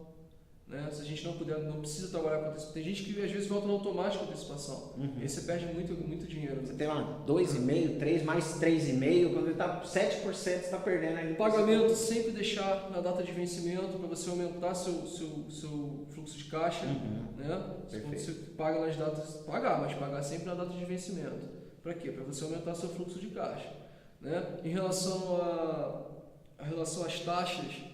Speaker 2: Né? Se a gente não precisa trabalhar com antecipação. Tem gente que às vezes volta no automático com antecipação. Aí você perde muito dinheiro.
Speaker 1: Você tem lá 2,5, 3 mais 3,5, quando ele está 7%, você está perdendo aí.
Speaker 2: O pagamento sempre deixar na data de vencimento para você aumentar seu fluxo de caixa. Né? Quando você paga nas datas, mas pagar sempre na data de vencimento. Para quê? Para você aumentar seu fluxo de caixa. Né? Em relação às taxas,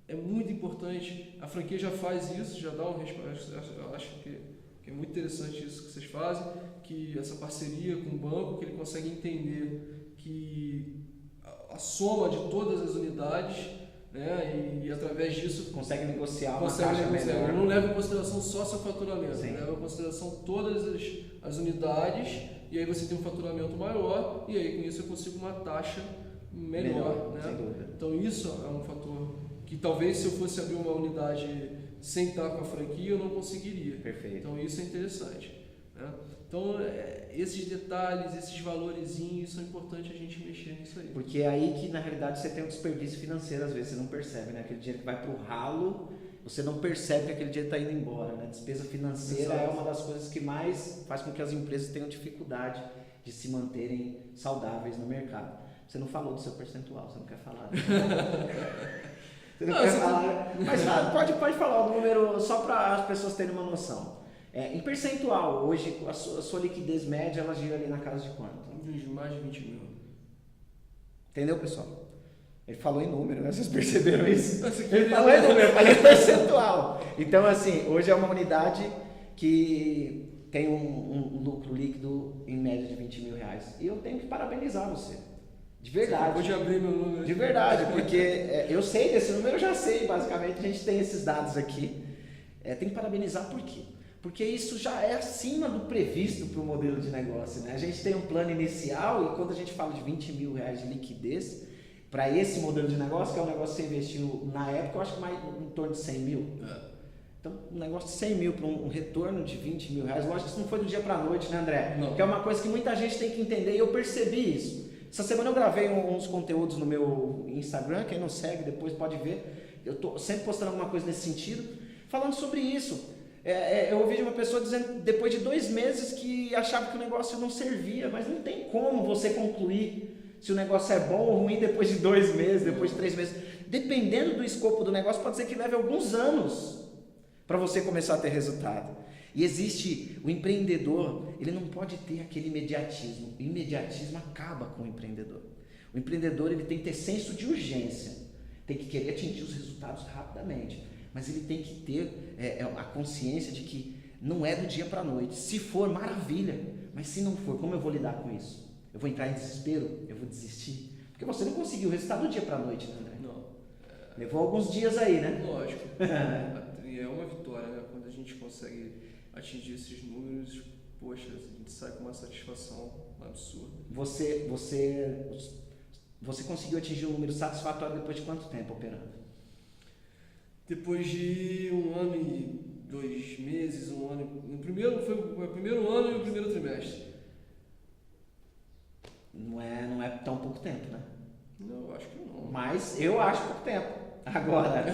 Speaker 2: é muito importante, a franquia já faz isso, já dá um resposta. Eu acho que é muito interessante isso que vocês fazem, que essa parceria com o banco, que ele consegue entender que a soma de todas as unidades, né, e através disso
Speaker 1: consegue negociar uma taxa melhor.
Speaker 2: Não leva em consideração só seu faturamento, leva em consideração todas as unidades, e aí você tem um faturamento maior, e aí com isso eu consigo uma taxa melhor. Né?
Speaker 1: Sem dúvida.
Speaker 2: Então isso é um fator que talvez se eu fosse abrir uma unidade sem estar com a franquia eu não conseguiria.
Speaker 1: Perfeito.
Speaker 2: Então isso é interessante. Né? Então esses detalhes, esses valorezinhos, são importantes a gente mexer nisso aí.
Speaker 1: Porque é aí que na realidade você tem um desperdício financeiro, às vezes você não percebe, né? Aquele dinheiro que vai para o ralo, você não percebe que aquele dinheiro está indo embora. Né? Despesa financeira é uma das coisas que mais faz com que as empresas tenham dificuldade de se manterem saudáveis no mercado. Você não falou do seu percentual, você não quer falar. Você não quer falar, mas pode falar o número só para as pessoas terem uma noção. Em percentual, hoje a sua liquidez média ela gira ali na casa de quanto?
Speaker 2: Mais de 20 mil.
Speaker 1: Entendeu, pessoal? Ele falou em número, né? Vocês perceberam isso? Ele falou em número, eu falei em percentual. Então, assim, hoje é uma unidade que tem um lucro líquido em média de R$20.000. E eu tenho que parabenizar você. De verdade.
Speaker 2: Pode abrir meu número.
Speaker 1: De verdade, porque eu sei desse número, eu já sei, basicamente, a gente tem esses dados aqui. Tem que parabenizar por quê? Porque isso já é acima do previsto para o modelo de negócio. Né? A gente tem um plano inicial e quando a gente fala de R$20.000 de liquidez, para esse modelo de negócio, que é um negócio que você investiu na época, eu acho que mais em torno de 100 mil. Então, um negócio de 100 mil para um retorno de R$20.000, lógico que isso não foi do dia para a noite, né, André?
Speaker 2: Não.
Speaker 1: Que é uma coisa que muita gente tem que entender e eu percebi isso. Essa semana eu gravei uns conteúdos no meu Instagram, quem não segue depois pode ver. Eu estou sempre postando alguma coisa nesse sentido, falando sobre isso. Eu ouvi de uma pessoa dizendo, depois de 2 meses, que achava que o negócio não servia, mas não tem como você concluir se o negócio é bom ou ruim depois de 2 meses, depois de 3 meses. Dependendo do escopo do negócio, pode ser que leve alguns anos para você começar a ter resultado. E existe o empreendedor, ele não pode ter aquele imediatismo. O imediatismo acaba com o empreendedor. O empreendedor ele tem que ter senso de urgência, tem que querer atingir os resultados rapidamente, mas ele tem que ter a consciência de que não é do dia para a noite. Se for, maravilha, mas se não for, como eu vou lidar com isso? Eu vou entrar em desespero? Eu vou desistir? Porque você não conseguiu o resultado do dia para a noite, né, André?
Speaker 2: Não.
Speaker 1: Levou alguns dias aí, né?
Speaker 2: Lógico. É uma vitória, né? Quando a gente consegue atingir esses números, poxa, a gente sai com uma satisfação absurda.
Speaker 1: Você conseguiu atingir um número satisfatório depois de quanto tempo operando?
Speaker 2: Depois de 1 ano e 2 meses, 1 ano. Foi o primeiro ano e o primeiro trimestre.
Speaker 1: Não é tão pouco tempo, né?
Speaker 2: Não, eu acho que não.
Speaker 1: Mas eu acho pouco tempo. Agora,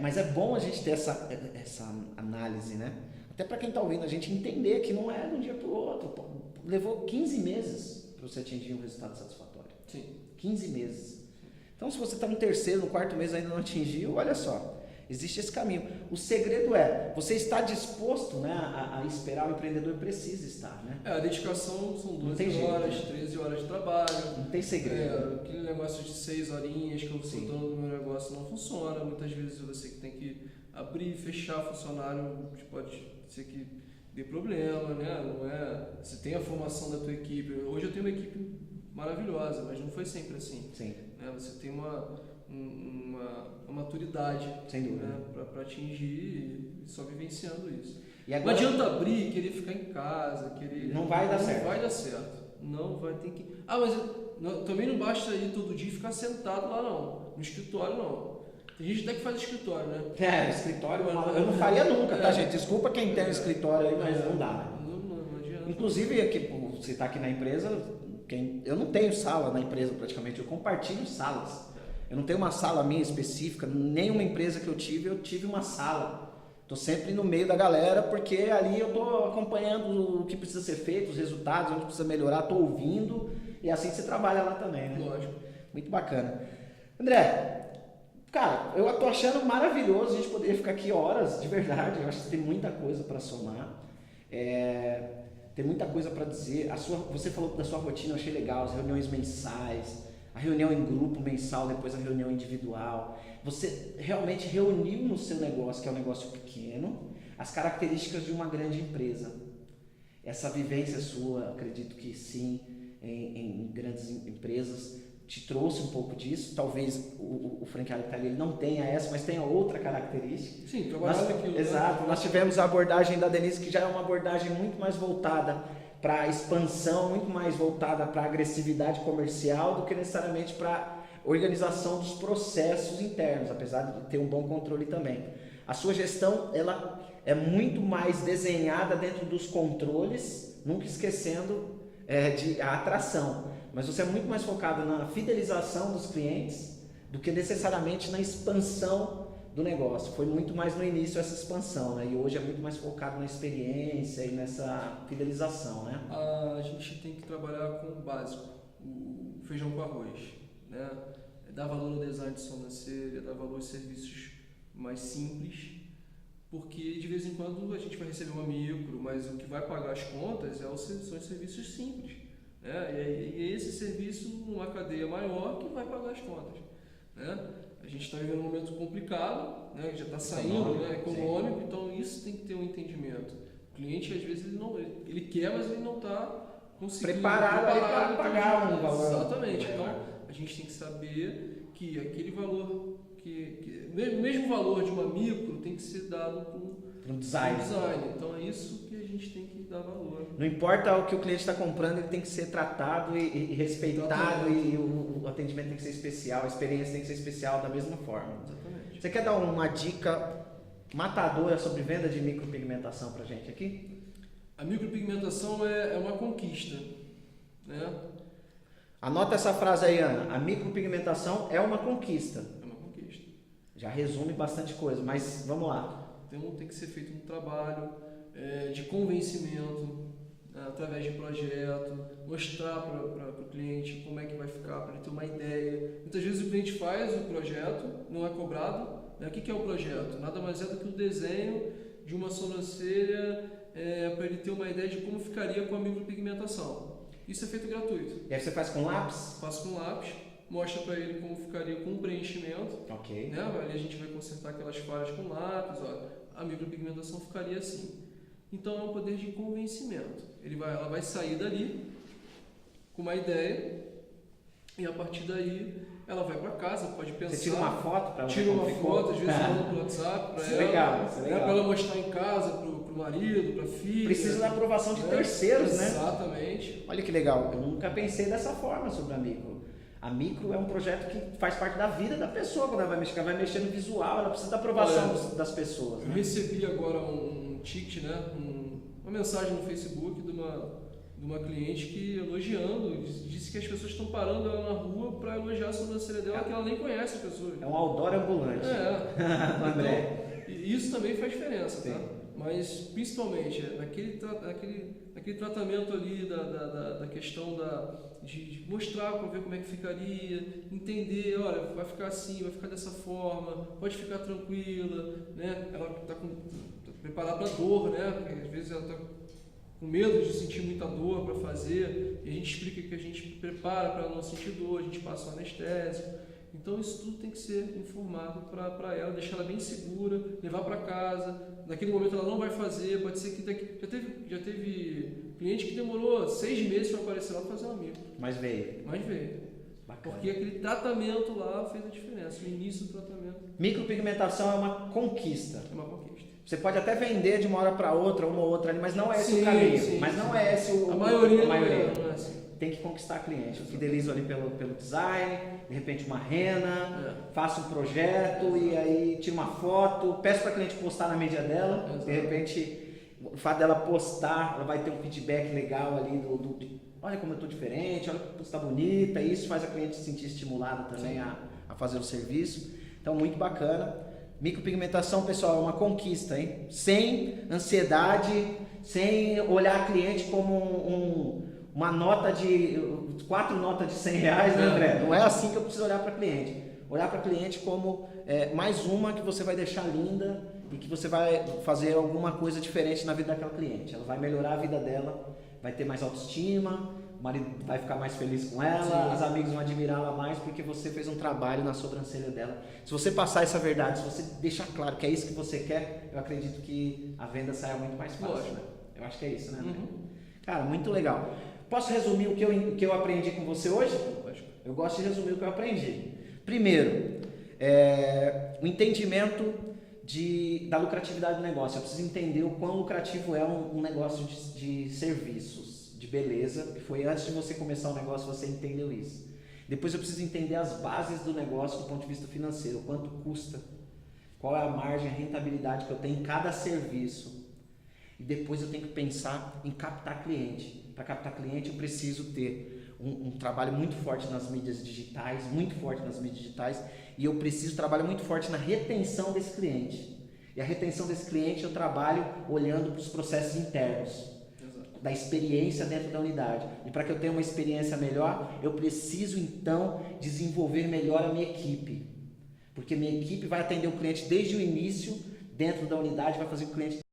Speaker 1: mas é bom a gente ter essa análise, né? Até para quem está ouvindo a gente entender que não é de um dia para o outro. Pô, levou 15 meses para você atingir um resultado satisfatório.
Speaker 2: Sim.
Speaker 1: 15 meses. Então, se você está no terceiro, no quarto mês ainda não atingiu, olha só, existe esse caminho. O segredo é, você está disposto, né, a esperar, o empreendedor precisa estar, né?
Speaker 2: A dedicação são 12 horas, 13 horas de trabalho.
Speaker 1: Não tem segredo.
Speaker 2: Aquele negócio de 6 horinhas que eu sou dono do meu negócio não funciona. Muitas vezes você que tem que abrir e fechar funcionário, pode ser que dê problema, né? Não é... Você tem a formação da tua equipe. Hoje eu tenho uma equipe maravilhosa, mas não foi sempre assim.
Speaker 1: Sim.
Speaker 2: Você tem uma maturidade,
Speaker 1: sem dúvida,
Speaker 2: né, para atingir e só vivenciando isso.
Speaker 1: E agora,
Speaker 2: não adianta abrir, querer ficar em casa, querer...
Speaker 1: Não vai dar certo.
Speaker 2: Não vai dar certo. Não vai ter que... Mas também não basta ir todo dia e ficar sentado lá não. No escritório não. Tem gente até que faz escritório, né?
Speaker 1: Escritório eu não faria nunca, tá, gente? Desculpa quem tem um escritório aí, mas não dá.
Speaker 2: Não adianta.
Speaker 1: Inclusive, aqui, você está aqui na empresa, eu não tenho sala na empresa praticamente, eu compartilho salas. Eu não tenho uma sala minha específica, nenhuma empresa que eu tive uma sala. Estou sempre no meio da galera, porque ali eu estou acompanhando o que precisa ser feito, os resultados, onde precisa melhorar, estou ouvindo, e assim você trabalha lá também, né?
Speaker 2: Lógico.
Speaker 1: Muito bacana. André, cara, eu estou achando maravilhoso, a gente poderia ficar aqui horas, de verdade, eu acho que tem muita coisa para somar. Tem muita coisa para dizer. Você falou da sua rotina, eu achei legal, as reuniões mensais, a reunião em grupo mensal, depois a reunião individual. Você realmente reuniu no seu negócio, que é um negócio pequeno, as características de uma grande empresa. Essa vivência sua, acredito que sim, em grandes empresas, te trouxe um pouco disso. Talvez o franqueado que está ali não tenha essa, mas tenha outra característica.
Speaker 2: Sim, trabalhando aquilo.
Speaker 1: Exato. Nós tivemos a abordagem da Denise, que já é uma abordagem muito mais voltada para a expansão, muito mais voltada para a agressividade comercial do que necessariamente para a organização dos processos internos, apesar de ter um bom controle também. A sua gestão, ela é muito mais desenhada dentro dos controles, nunca esquecendo de a atração. Mas você é muito mais focado na fidelização dos clientes do que necessariamente na expansão do negócio. Foi muito mais no início essa expansão, né? E hoje é muito mais focado na experiência e nessa fidelização, né?
Speaker 2: A gente tem que trabalhar com o básico, o feijão com arroz, né? Dar valor ao design de sobrancelha, dar valor aos serviços mais simples, porque de vez em quando a gente vai receber uma micro, mas o que vai pagar as contas são os serviços simples. E é esse serviço numa cadeia maior que vai pagar as contas, né? A gente está vivendo um momento complicado, né? Já está saindo, né? Econômico, então isso tem que ter um entendimento. O cliente às vezes ele quer, mas ele não está conseguindo
Speaker 1: preparado para pagar um valor.
Speaker 2: Exatamente. Então a gente tem que saber que aquele valor, o mesmo valor de uma micro tem que ser dado com
Speaker 1: um design.
Speaker 2: Então é isso que a gente tem que dar valor.
Speaker 1: Não importa o que o cliente está comprando, ele tem que ser tratado e respeitado, e o atendimento tem que ser especial, a experiência tem que ser especial da mesma forma.
Speaker 2: Exatamente.
Speaker 1: Você quer dar uma dica matadora sobre venda de micropigmentação para a gente aqui?
Speaker 2: A micropigmentação é uma conquista, né?
Speaker 1: Anota essa frase aí, Ana. A micropigmentação é uma conquista.
Speaker 2: É uma conquista.
Speaker 1: Já resume bastante coisa, mas vamos lá.
Speaker 2: Então tem que ser feito um trabalho de convencimento, através de projeto, mostrar para o cliente como é que vai ficar, para ele ter uma ideia. Muitas vezes o cliente faz o projeto, não é cobrado. O que é o projeto? Nada mais é do que o desenho de uma sobrancelha para ele ter uma ideia de como ficaria com a micropigmentação. Isso é feito gratuito.
Speaker 1: E aí você faz com lápis?
Speaker 2: Faço com lápis, mostra para ele como ficaria com o preenchimento.
Speaker 1: Ok.
Speaker 2: Né? Ali a gente vai consertar aquelas falhas com lápis, a micropigmentação ficaria assim. Então é um poder de convencimento. Ela vai sair dali com uma ideia e a partir daí ela vai para casa, pode pensar.
Speaker 1: Você tira uma foto para ela?
Speaker 2: Tira uma foto, às vezes manda pro WhatsApp para ela.
Speaker 1: Legal, isso é legal.
Speaker 2: Para ela mostrar em casa, pro marido, para a filha.
Speaker 1: Precisa da aprovação de terceiros, né?
Speaker 2: Exatamente.
Speaker 1: Olha que legal, eu nunca pensei dessa forma sobre a micro. A micro é um projeto que faz parte da vida da pessoa quando ela vai mexer no visual, ela precisa da aprovação das pessoas.
Speaker 2: Eu recebi agora um ticket, né? Uma mensagem no Facebook de uma cliente que elogiando, disse que as pessoas estão parando ela na rua para elogiar a sobrancelha dela, que ela nem conhece as pessoas.
Speaker 1: É um outdoor ambulante.
Speaker 2: André.
Speaker 1: Então,
Speaker 2: e isso também faz diferença, tá? mas principalmente naquele tratamento ali da questão de mostrar para ver como é que ficaria, entender, olha, vai ficar assim, vai ficar dessa forma, pode ficar tranquila, né? Ela está preparada para dor, né? Porque às vezes ela está com medo de sentir muita dor para fazer, e a gente explica que a gente prepara para ela não sentir dor, a gente passa o anestésico. Então isso tudo tem que ser informado para ela, deixar ela bem segura, levar para casa. Naquele momento ela não vai fazer, pode ser que já teve cliente que demorou 6 meses para aparecer lá para fazer uma micro.
Speaker 1: Mas veio. Bacana.
Speaker 2: Porque aquele tratamento lá fez a diferença, o início do tratamento.
Speaker 1: Micropigmentação é uma conquista.
Speaker 2: É uma conquista.
Speaker 1: Você pode até vender de uma hora para outra, uma ou outra ali, mas não é esse o caminho. Mas não é esse o...
Speaker 2: A maioria.
Speaker 1: Não é assim. Tem que conquistar cliente. Eu fidelizo ali pelo design, de repente uma rena, faço um projeto e aí tiro uma foto, peço para a cliente postar na mídia dela, de repente o fato dela postar, ela vai ter um feedback legal ali olha como eu estou diferente, olha como está bonita, e isso faz a cliente se sentir estimulada também a fazer o serviço. Então, muito bacana. Micropigmentação, pessoal, é uma conquista, hein? Sem ansiedade, sem olhar a cliente como uma nota de 4 notas de 100 reais, né, André? Não é assim que eu preciso olhar para a cliente. Olhar para a cliente como mais uma que você vai deixar linda e que você vai fazer alguma coisa diferente na vida daquela cliente. Ela vai melhorar a vida dela, vai ter mais autoestima, o marido vai ficar mais feliz com ela, os amigos vão admirá-la mais porque você fez um trabalho na sobrancelha dela. Se você passar essa verdade, se você deixar claro que é isso que você quer, eu acredito que a venda saia muito mais fácil. Né? Eu acho que é isso, né? Cara, muito legal. Posso resumir o que eu aprendi com você hoje? Eu gosto de resumir o que eu aprendi. Primeiro, o entendimento da lucratividade do negócio. Eu preciso entender o quão lucrativo é um negócio de serviços, de beleza, que foi antes de você começar o negócio, você entendeu isso. Depois eu preciso entender as bases do negócio do ponto de vista financeiro, quanto custa, qual é a margem, a rentabilidade que eu tenho em cada serviço. E depois eu tenho que pensar em captar cliente. Para captar cliente eu preciso ter um trabalho muito forte nas mídias digitais, e eu preciso trabalhar muito forte na retenção desse cliente. E a retenção desse cliente eu trabalho olhando para os processos internos, da experiência dentro da unidade. E para que eu tenha uma experiência melhor, eu preciso então desenvolver melhor a minha equipe. Porque minha equipe vai atender o cliente desde o início, dentro da unidade, vai fazer com que o cliente